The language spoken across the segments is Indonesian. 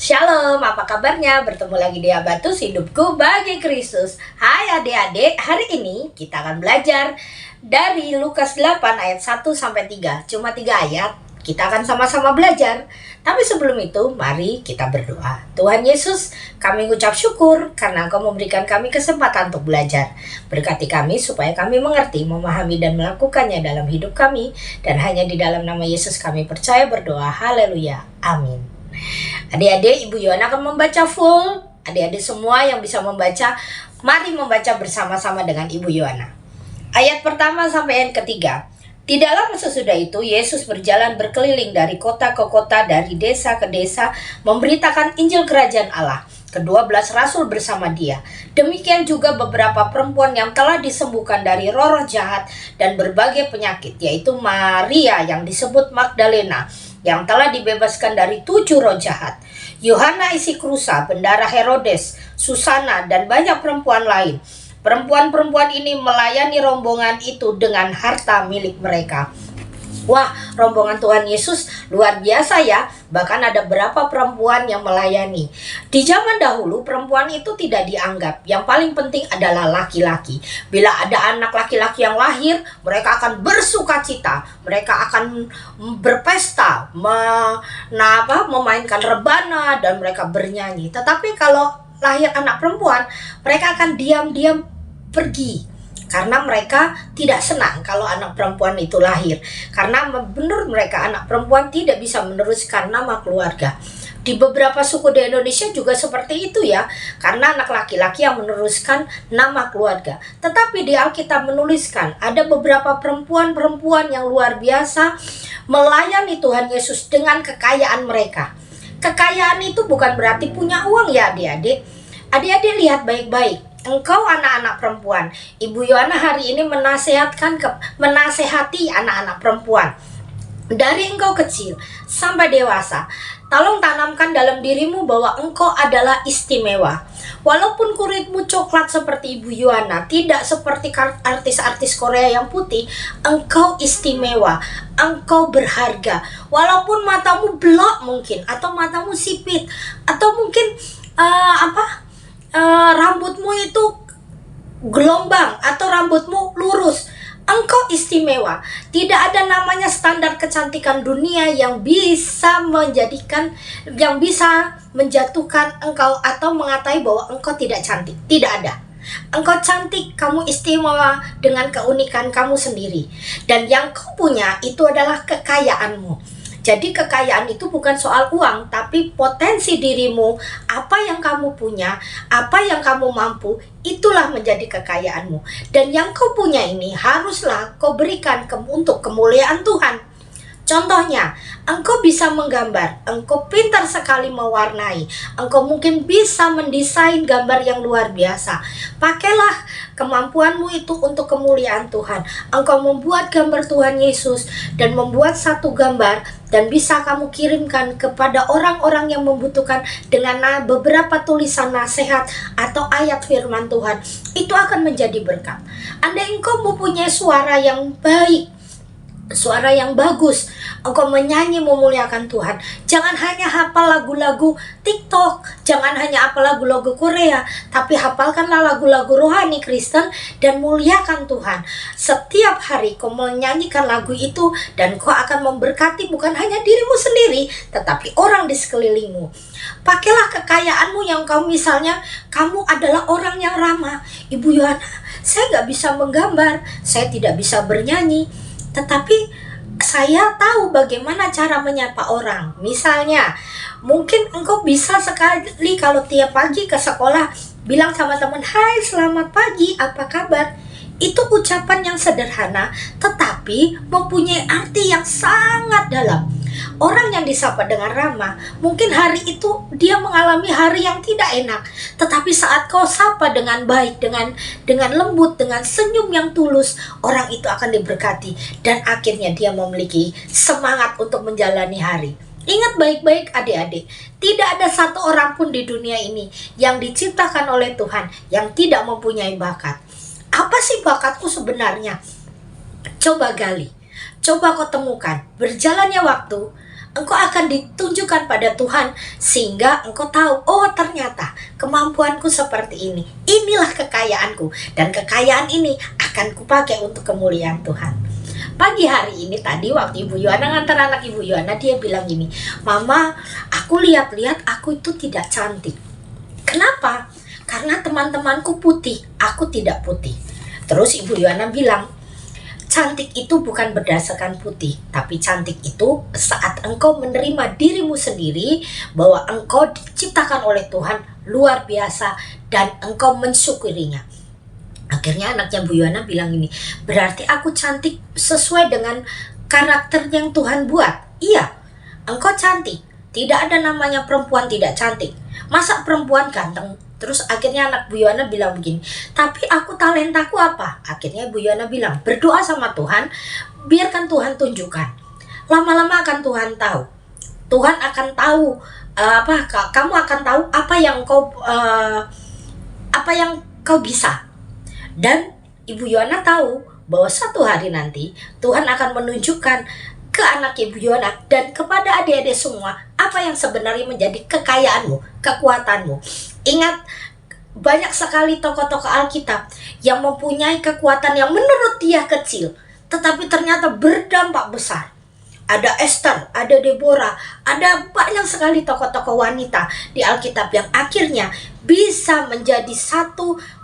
Shalom, apa kabarnya? Bertemu lagi di Habatus Hidupku Bagi Kristus. Hai adik-adik, hari ini kita akan belajar dari Lukas 8 ayat 1 sampai 3. Cuma 3 ayat, kita akan sama-sama belajar. Tapi sebelum itu, mari kita berdoa. Tuhan Yesus, kami ucap syukur karena Engkau memberikan kami kesempatan untuk belajar. Berkati kami supaya kami mengerti, memahami dan melakukannya dalam hidup kami. Dan hanya di dalam nama Yesus kami percaya berdoa. Haleluya. Amin. Adik-adik, Ibu Yohana akan membaca full. Adik-adik semua yang bisa membaca, mari membaca bersama-sama dengan Ibu Yohana. Ayat pertama sampai ayat ketiga. Tidak lama sesudah itu, Yesus berjalan berkeliling dari kota ke kota, dari desa ke desa, memberitakan Injil Kerajaan Allah. Ke-12 rasul bersama dia. Demikian juga beberapa perempuan yang telah disembuhkan dari roh-roh jahat dan berbagai penyakit, yaitu Maria yang disebut Magdalena, yang telah dibebaskan dari 7 roh jahat, Yohana isi Krusa, bendara Herodes, Susana, dan banyak perempuan lain. Perempuan-perempuan ini melayani rombongan itu dengan harta milik mereka. Wah, rombongan Tuhan Yesus luar biasa ya. Bahkan ada berapa perempuan yang melayani. Di zaman dahulu perempuan itu tidak dianggap. Yang paling penting adalah laki-laki. Bila ada anak laki-laki yang lahir, mereka akan bersukacita. Mereka akan berpesta, memainkan rebana, dan mereka bernyanyi. Tetapi kalau lahir anak perempuan, mereka akan diam-diam pergi. Karena mereka tidak senang kalau anak perempuan itu lahir. Karena menurut mereka anak perempuan tidak bisa meneruskan nama keluarga. Di beberapa suku di Indonesia juga seperti itu ya. Karena anak laki-laki yang meneruskan nama keluarga. Tetapi di Alkitab menuliskan ada beberapa perempuan-perempuan yang luar biasa melayani Tuhan Yesus dengan kekayaan mereka. Kekayaan itu bukan berarti punya uang ya adik-adik. Adik-adik lihat baik-baik. Engkau anak-anak perempuan, Ibu Yohana hari ini menasehati anak-anak perempuan. Dari engkau kecil sampai dewasa, tolong tanamkan dalam dirimu bahwa engkau adalah istimewa. Walaupun kulitmu coklat seperti Ibu Yohana, tidak seperti artis-artis Korea yang putih, engkau istimewa, engkau berharga. Walaupun matamu belok mungkin, atau matamu sipit, atau mungkin rambutmu itu gelombang atau rambutmu lurus, engkau istimewa. Tidak ada namanya standar kecantikan dunia yang bisa menjatuhkan engkau atau mengatai bahwa engkau tidak cantik. Tidak ada. Engkau cantik, kamu istimewa dengan keunikan kamu sendiri. Dan yang kau punya itu adalah kekayaanmu. Jadi kekayaan itu bukan soal uang, tapi potensi dirimu, apa yang kamu punya, apa yang kamu mampu, itulah menjadi kekayaanmu. Dan yang kau punya ini haruslah kau berikan untuk kemuliaan Tuhan. Contohnya, engkau bisa menggambar, engkau pintar sekali mewarnai, engkau mungkin bisa mendesain gambar yang luar biasa. Pakailah kemampuanmu itu untuk kemuliaan Tuhan. Engkau membuat gambar Tuhan Yesus dan membuat satu gambar dan bisa kamu kirimkan kepada orang-orang yang membutuhkan dengan beberapa tulisan nasihat atau ayat firman Tuhan. Itu akan menjadi berkat. Andai engkau mempunyai suara yang baik, suara yang bagus, engkau menyanyi memuliakan Tuhan. Jangan hanya hafal lagu-lagu TikTok, jangan hanya hafal lagu-lagu Korea, tapi hafalkanlah lagu-lagu rohani Kristen dan muliakan Tuhan. Setiap hari kau menyanyikan lagu itu dan kau akan memberkati bukan hanya dirimu sendiri, tetapi orang di sekelilingmu. Pakailah kekayaanmu yang misalnya kamu adalah orang yang ramah. Ibu Yohana, saya gak bisa menggambar, saya tidak bisa bernyanyi, tetapi saya tahu bagaimana cara menyapa orang. Misalnya, mungkin engkau bisa sekali kalau tiap pagi ke sekolah bilang sama teman, "Hai, selamat pagi, apa kabar?" Itu ucapan yang sederhana, tetapi mempunyai arti yang sangat dalam. Orang yang disapa dengan ramah, mungkin hari itu dia mengalami hari yang tidak enak, tetapi saat kau sapa dengan baik, dengan lembut, dengan senyum yang tulus, orang itu akan diberkati dan akhirnya dia memiliki semangat untuk menjalani hari. Ingat baik-baik adik-adik, tidak ada satu orang pun di dunia ini yang diciptakan oleh Tuhan yang tidak mempunyai bakat. Apa sih bakatku sebenarnya? Coba gali. Coba kau temukan. Berjalannya waktu, engkau akan ditunjukkan pada Tuhan sehingga engkau tahu, oh ternyata kemampuanku seperti ini. Inilah kekayaanku, dan kekayaan ini akan kupakai untuk kemuliaan Tuhan. Pagi hari ini tadi waktu Ibu Yohana ngantar anak Ibu Yohana, dia bilang gini, "Mama, aku lihat-lihat aku itu tidak cantik." Kenapa? Karena teman-temanku putih, aku tidak putih. Terus Ibu Yohana bilang, cantik itu bukan berdasarkan putih, tapi cantik itu saat engkau menerima dirimu sendiri bahwa engkau diciptakan oleh Tuhan luar biasa dan engkau mensyukurinya. Akhirnya anaknya Bu Yohana bilang ini, berarti aku cantik sesuai dengan karakter yang Tuhan buat. Iya, engkau cantik. Tidak ada namanya perempuan tidak cantik. Masa perempuan ganteng? Terus akhirnya anak Bu Yohana bilang begini, tapi aku talentaku apa? Akhirnya Bu Yohana bilang, berdoa sama Tuhan, biarkan Tuhan tunjukkan. Lama-lama akan Tuhan tahu. Tuhan akan tahu kamu akan tahu apa yang kau bisa. Dan Ibu Yohana tahu bahwa satu hari nanti Tuhan akan menunjukkan ke anak Ibu Yohana dan kepada adik-adik semua apa yang sebenarnya menjadi kekayaanmu, kekuatanmu. Ingat, banyak sekali tokoh-tokoh Alkitab yang mempunyai kekuatan yang menurut dia kecil, tetapi ternyata berdampak besar. Ada Esther, ada Deborah, ada banyak sekali tokoh-tokoh wanita di Alkitab yang akhirnya bisa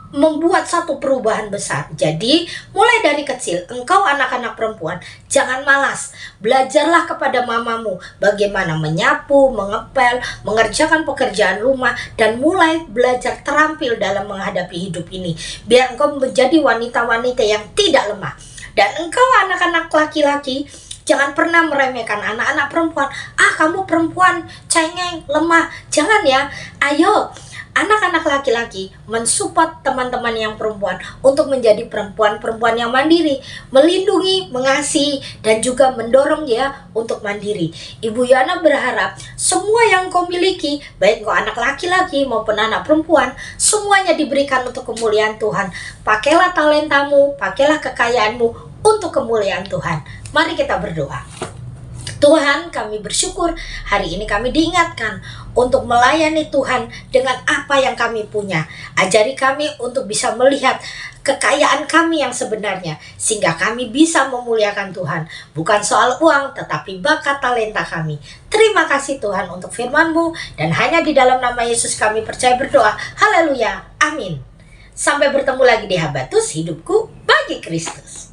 membuat satu perubahan besar. Jadi mulai dari kecil, engkau anak-anak perempuan, jangan malas. Belajarlah kepada mamamu bagaimana menyapu, mengepel, mengerjakan pekerjaan rumah, dan mulai belajar terampil dalam menghadapi hidup ini. Biar engkau menjadi wanita-wanita yang tidak lemah. Dan engkau anak-anak laki-laki, jangan pernah meremehkan anak-anak perempuan. Kamu perempuan, cengeng, lemah. Jangan ya. Ayo, anak-anak laki-laki mensupport teman-teman yang perempuan untuk menjadi perempuan-perempuan yang mandiri, melindungi, mengasihi, dan juga mendorong dia untuk mandiri. Ibu Yohana berharap semua yang kau miliki, baik kau anak laki-laki maupun anak perempuan, semuanya diberikan untuk kemuliaan Tuhan. Pakailah talentamu, pakailah kekayaanmu untuk kemuliaan Tuhan. Mari kita berdoa. Tuhan, kami bersyukur hari ini kami diingatkan untuk melayani Tuhan dengan apa yang kami punya. Ajari kami untuk bisa melihat kekayaan kami yang sebenarnya, sehingga kami bisa memuliakan Tuhan. Bukan soal uang, tetapi bakat talenta kami. Terima kasih Tuhan untuk firman-Mu, dan hanya di dalam nama Yesus kami percaya berdoa. Haleluya, amin. Sampai bertemu lagi di Habatus Hidupku Bagi Kristus.